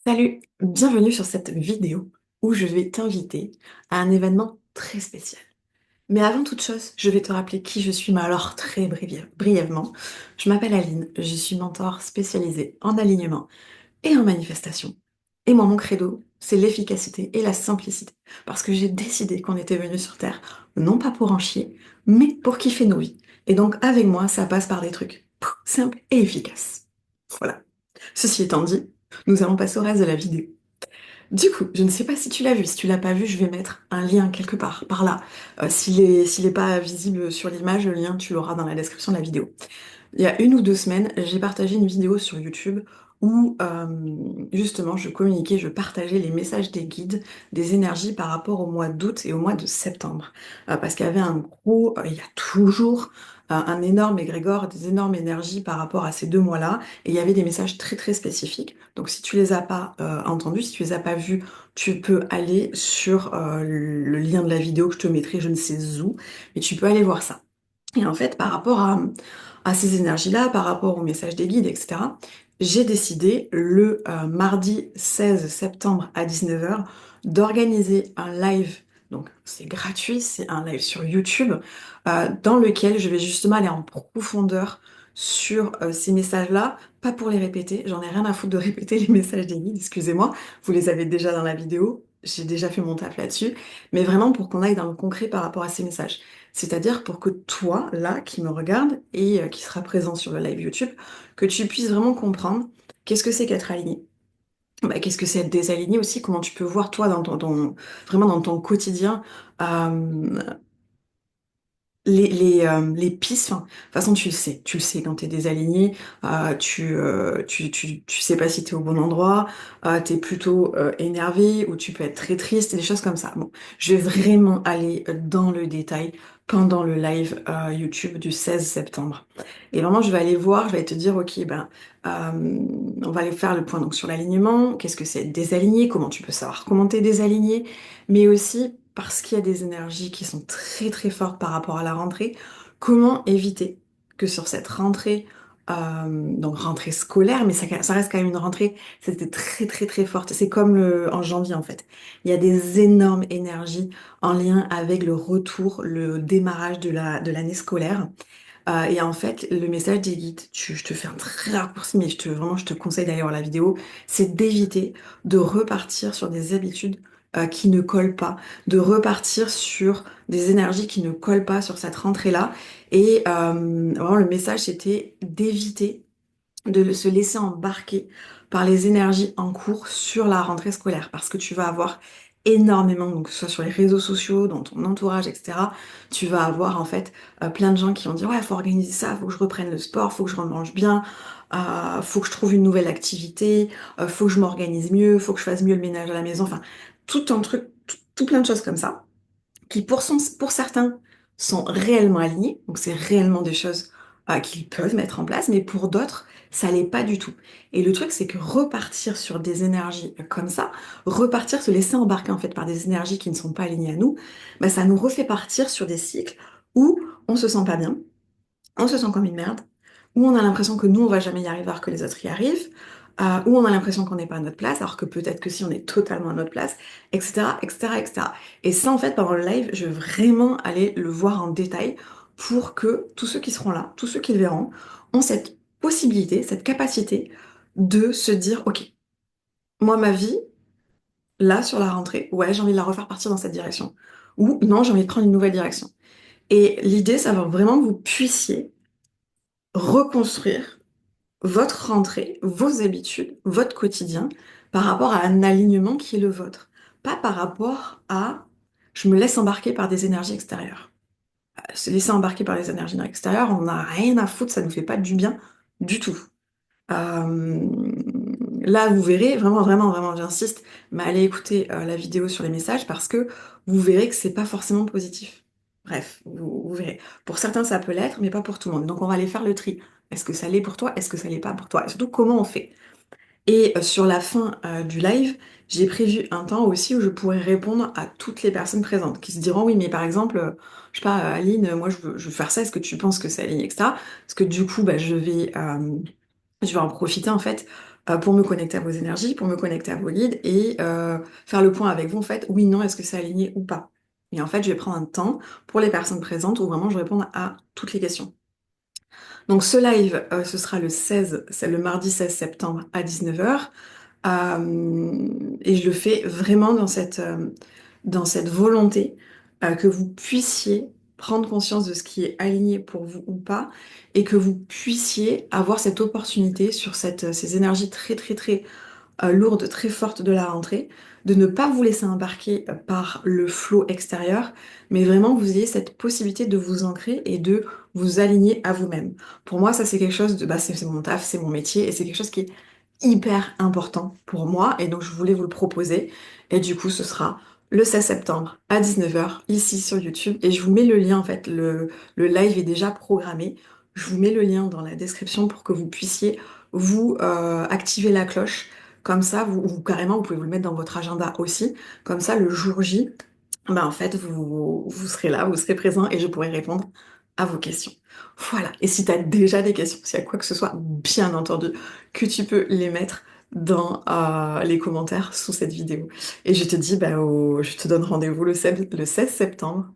Salut, bienvenue sur cette vidéo où je vais t'inviter à un événement très spécial. Mais avant toute chose, je vais te rappeler qui je suis, mais alors très brièvement. Je m'appelle Aline, je suis mentor spécialisée en alignement et en manifestation. Et moi, mon credo, c'est l'efficacité et la simplicité. Parce que j'ai décidé qu'on était venu sur Terre, non pas pour en chier, mais pour kiffer nos vies. Et donc, avec moi, ça passe par des trucs simples et efficaces. Voilà. Ceci étant dit, nous allons passer au reste de la vidéo. Du coup, je ne sais pas si tu l'as vu. Si tu l'as pas vu, je vais mettre un lien quelque part, par là. S'il est pas visible sur l'image, le lien, tu l'auras dans la description de la vidéo. Il y a 1 ou 2 semaines, j'ai partagé une vidéo sur YouTube où justement je communiquais, je partageais les messages des guides, des énergies par rapport au mois d'août et au mois de septembre. Parce qu'il y avait il y a toujours un énorme égrégore, des énormes énergies par rapport à ces 2 mois-là, et il y avait des messages très très spécifiques. Donc si tu les as pas entendus, si tu les as pas vus, tu peux aller sur le lien de la vidéo que je te mettrai, je ne sais où, mais tu peux aller voir ça. Et en fait, par rapport à ces énergies-là, par rapport au message des guides, etc., j'ai décidé le mardi 16 septembre à 19 heures d'organiser un live. Donc c'est gratuit, c'est un live sur YouTube dans lequel je vais justement aller en profondeur sur ces messages-là, pas pour les répéter, j'en ai rien à foutre de répéter les messages des guides, excusez-moi, vous les avez déjà dans la vidéo, j'ai déjà fait mon taf là-dessus, mais vraiment pour qu'on aille dans le concret par rapport à ces messages. C'est-à-dire pour que toi, là, qui me regarde et qui sera présent sur le live YouTube, que tu puisses vraiment comprendre qu'est-ce que c'est qu'être aligné. Bah, qu'est-ce que c'est être désaligné aussi, comment tu peux voir toi dans vraiment dans ton quotidien euh, les pistes, enfin, de toute façon tu le sais quand t'es désaligné, tu sais pas si t'es au bon endroit, t'es plutôt énervé ou tu peux être très triste, des choses comme ça. Bon, je vais vraiment aller dans le détail pendant le live YouTube du 16 septembre. Et vraiment je vais aller voir, je vais te dire ok ben on va aller faire le point donc sur l'alignement, qu'est-ce que c'est être désaligné, comment tu peux savoir comment t'es désaligné, mais aussi parce qu'il y a des énergies qui sont très très fortes par rapport à la rentrée, comment éviter que sur cette rentrée, donc rentrée scolaire, mais ça reste quand même une rentrée, c'était très très très forte. C'est comme en janvier en fait. Il y a des énormes énergies en lien avec le retour, le démarrage de l'année scolaire. Et en fait, le message des guides, je te fais un très raccourci, mais vraiment, je te conseille d'aller voir la vidéo, c'est d'éviter de repartir sur des habitudes qui ne collent pas, de repartir sur des énergies qui ne collent pas sur cette rentrée-là. Et vraiment, le message, c'était d'éviter de se laisser embarquer par les énergies en cours sur la rentrée scolaire, parce que tu vas avoir énormément, donc que ce soit sur les réseaux sociaux, dans ton entourage, etc., tu vas avoir en fait plein de gens qui vont dire ouais, faut organiser ça, faut que je reprenne le sport, faut que je remange bien, faut que je trouve une nouvelle activité, faut que je m'organise mieux, faut que je fasse mieux le ménage à la maison, enfin tout un truc, tout plein de choses comme ça qui pour certains sont réellement alignés, donc c'est réellement des choses qu'ils peuvent mettre en place, mais pour d'autres, ça l'est pas du tout. Et le truc, c'est que repartir sur des énergies comme ça, repartir, se laisser embarquer en fait par des énergies qui ne sont pas alignées à nous, bah, ça nous refait partir sur des cycles où on se sent pas bien, on se sent comme une merde, où on a l'impression que nous, on va jamais y arriver alors que les autres y arrivent, où on a l'impression qu'on n'est pas à notre place, alors que peut-être que si on est totalement à notre place, etc., etc., etc. Et ça, en fait, pendant le live, je vais vraiment aller le voir en détail pour que tous ceux qui seront là, tous ceux qui le verront, ont cette possibilité, cette capacité de se dire, OK, moi, ma vie, là, sur la rentrée, ouais, j'ai envie de la refaire partir dans cette direction. Ou non, j'ai envie de prendre une nouvelle direction. Et l'idée, ça va vraiment que vous puissiez reconstruire votre rentrée, vos habitudes, votre quotidien par rapport à un alignement qui est le vôtre. Pas par rapport à je me laisse embarquer par des énergies extérieures. Se laisser embarquer par les énergies extérieures, on n'a rien à foutre, ça ne nous fait pas du bien du tout. Euh, Là, vous verrez, vraiment, vraiment, vraiment, j'insiste, mais allez écouter la vidéo sur les messages parce que vous verrez que c'est pas forcément positif. Bref, vous verrez. Pour certains, ça peut l'être, mais pas pour tout le monde. Donc, on va aller faire le tri. Est-ce que ça l'est pour toi? Est-ce que ça l'est pas pour toi? Et surtout, comment on fait? Et sur la fin du live, j'ai prévu un temps aussi où je pourrais répondre à toutes les personnes présentes qui se diront, oui, mais par exemple, je sais pas, Aline, moi je veux faire ça, est-ce que tu penses que c'est Aline, etc. Parce que du coup, bah, je vais en profiter en fait pour me connecter à vos énergies, pour me connecter à vos leads et faire le point avec vous en fait, oui, non, est-ce que c'est aligné ou pas? Et en fait, je vais prendre un temps pour les personnes présentes où vraiment je réponds à toutes les questions. Donc ce live, ce sera le 16, c'est le mardi 16 septembre à 19 heures. Et je le fais vraiment dans cette volonté que vous puissiez prendre conscience de ce qui est aligné pour vous ou pas, et que vous puissiez avoir cette opportunité sur ces énergies très très très lourde, très forte de la rentrée, de ne pas vous laisser embarquer par le flot extérieur, mais vraiment que vous ayez cette possibilité de vous ancrer et de vous aligner à vous-même. Pour moi, ça c'est quelque chose de, bah, c'est mon taf, c'est mon métier, et c'est quelque chose qui est hyper important pour moi, et donc je voulais vous le proposer. Et du coup, ce sera le 16 septembre à 19 heures ici sur YouTube, et je vous mets le lien, en fait, le live est déjà programmé. Je vous mets le lien dans la description pour que vous puissiez vous activer la cloche. Comme ça, ou carrément, vous pouvez vous le mettre dans votre agenda aussi. Comme ça, le jour J, ben, en fait, vous serez là, vous serez présent et je pourrai répondre à vos questions. Voilà. Et si tu as déjà des questions, s'il y a quoi que ce soit, bien entendu, que tu peux les mettre dans les commentaires sous cette vidéo. Et je te dis, je te donne rendez-vous le 16 septembre